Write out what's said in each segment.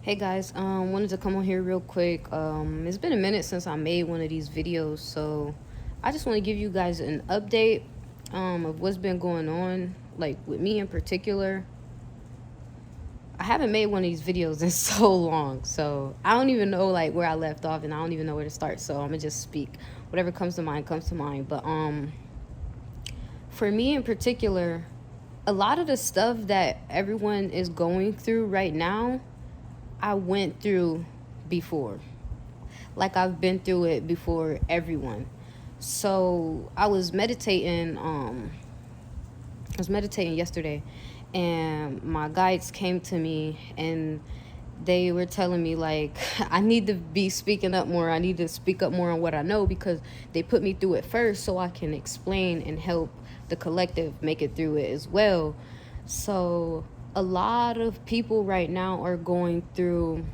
Hey guys, wanted to come on here real quick. It's been a minute since I made one of these videos, so I just want to give you guys an update of what's been going on, like with me in particular. I haven't made one of these videos in so long, so I don't even know like where I left off, and I don't even know where to start. So I'm gonna just speak whatever comes to mind comes to mind. But for me in particular, a lot of the stuff that everyone is going through right now I went through before. Like I've been through it before everyone. So I was meditating yesterday and my guides came to me and they were telling me like I need to be speaking up more. I need to speak up more on what I know because they put me through it first so I can explain and help the collective make it through it as well. So a lot of people right now are going through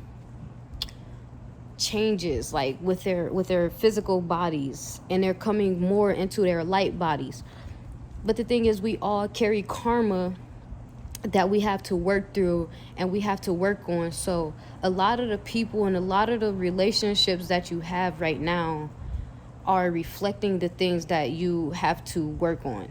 changes like with their physical bodies, and they're coming more into their light bodies. But the thing is, we all carry karma that we have to work through and we have to work on. So a lot of the people and a lot of the relationships that you have right now are reflecting the things that you have to work on.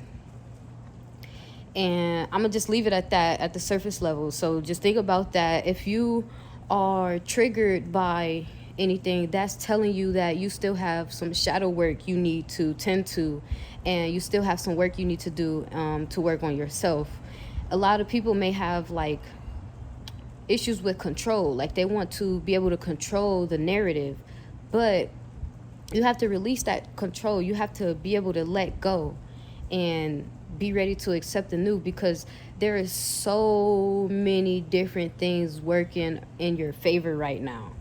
And I'm gonna just leave it at that, at the surface level. So just think about that. If you are triggered by anything, that's telling you that you still have some shadow work you need to tend to, and you still have some work you need to do to work on yourself. A lot of people may have like issues with control, like they want to be able to control the narrative, but you have to release that control. You have to be able to let go and be ready to accept the new, because there is so many different things working in your favor right now,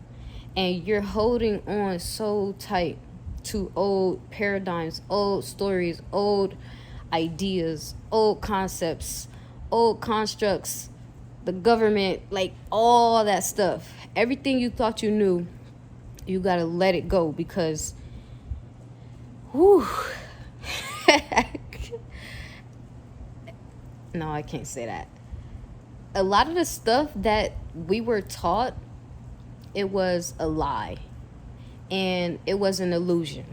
and you're holding on so tight to old paradigms, old stories, old ideas, old concepts, old constructs, the government, like all that stuff. Everything you thought you knew, you gotta let it go because whew. No, I can't say that. A lot of the stuff that we were taught, it was a lie and it was an illusion.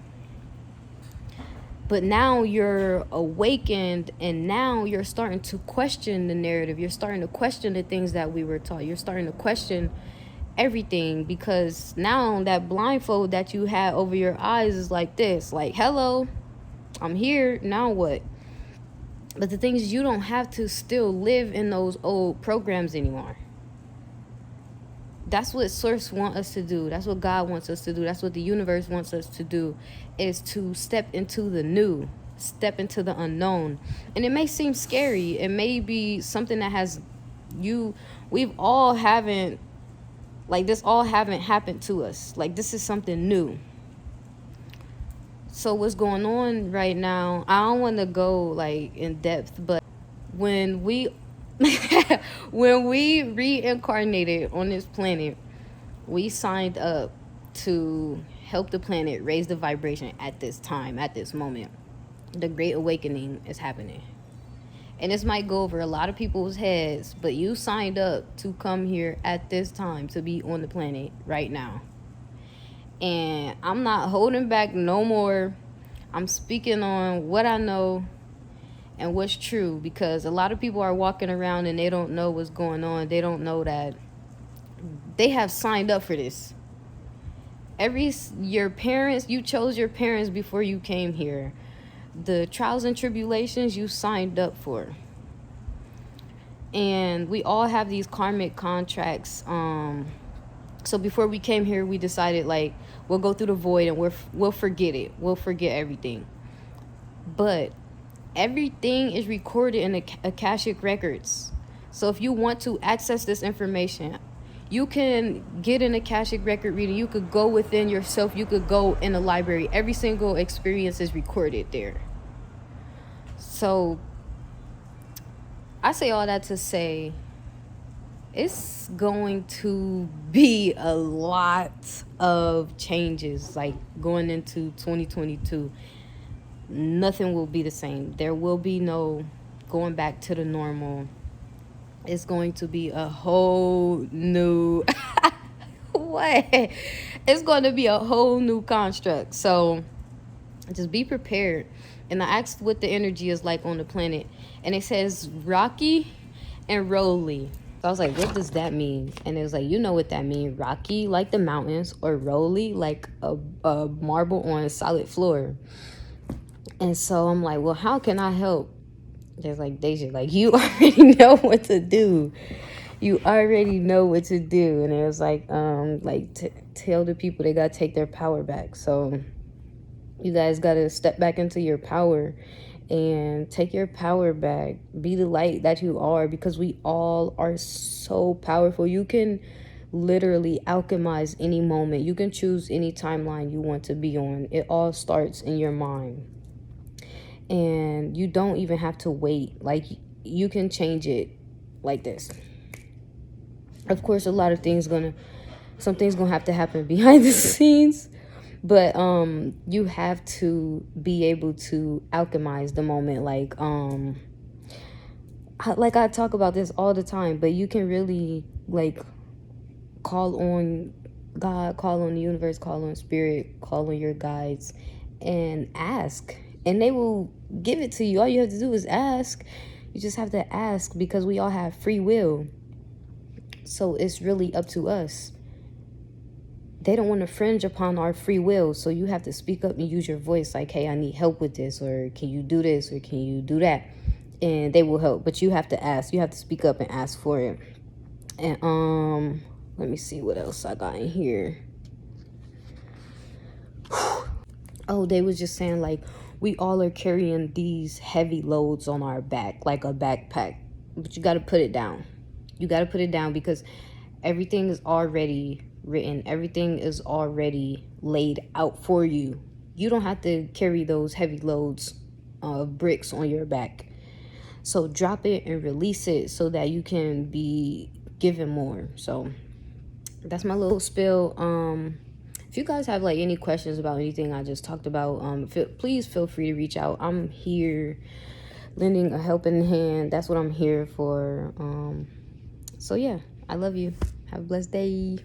But now you're awakened and now you're starting to question the narrative. You're starting to question the things that we were taught. You're starting to question everything, because now that blindfold that you had over your eyes is like this, like, hello, I'm here, now what? But the thing is, you don't have to still live in those old programs anymore. That's what Source wants us to do. That's what God wants us to do. That's what the universe wants us to do, is to step into the new, step into the unknown. And it may seem scary. It may be something that we've all haven't, like this all haven't happened to us. Like this is something new. So what's going on right now, I don't want to go like in depth, but when we when we reincarnated on this planet, we signed up to help the planet raise the vibration at this time, at this moment. The Great Awakening is happening. And this might go over a lot of people's heads, but you signed up to come here at this time to be on the planet right now. And I'm not holding back no more. I'm speaking on what I know and what's true, because a lot of people are walking around and they don't know what's going on. They don't know that they have signed up for this. Your parents, you chose your parents before you came here. The trials and tribulations you signed up for. And we all have these karmic contracts. So before we came here, we decided like we'll go through the void and we'll forget it. We'll forget everything. But everything is recorded in the Akashic records. So if you want to access this information, you can get an Akashic record reading. You could go within yourself. You could go in the library. Every single experience is recorded there. So I say all that to say, it's going to be a lot of changes, like going into 2022. Nothing will be the same. There will be no going back to the normal. It's going to be a whole new what? It's going to be a whole new construct. So just be prepared. And I asked what the energy is like on the planet, and it says rocky and rolly. So I was like, what does that mean? And it was like, you know what that means. Rocky, like the mountains, or rolly, like a marble on a solid floor. And so I'm like, well, how can I help? Just like Deja, like, you already know what to do. You already know what to do. And it was like, tell the people they gotta take their power back. So you guys gotta step back into your power and take your power back. Be the light that you are, because we all are so powerful. You can literally alchemize any moment. You can choose any timeline you want to be on. It all starts in your mind. And you don't even have to wait. Like, you can change it like this. Of course, some things gonna have to happen behind the scenes, but you have to be able to alchemize the moment. Like I talk about this all the time, but you can really, like, call on God, call on the universe, call on spirit, call on your guides, and ask, and they will give it to you. All you have to do is ask. You just have to ask, because we all have free will. So it's really up to us. They don't want to infringe upon our free will, so you have to speak up and use your voice, like, hey, I need help with this, or can you do this, or can you do that? And they will help, but you have to ask. You have to speak up and ask for it. And let me see what else I got in here. Oh, they was just saying, like, we all are carrying these heavy loads on our back, like a backpack, but you got to put it down. You got to put it down, because everything is already written. Everything is already laid out for you. You don't have to carry those heavy loads of bricks on your back. So drop it and release it, so that you can be given more. So that's my little spill. If you guys have, like, any questions about anything I just talked about, please feel free to reach out. I'm here lending a helping hand. That's what I'm here for. So yeah, I love you. Have a blessed day.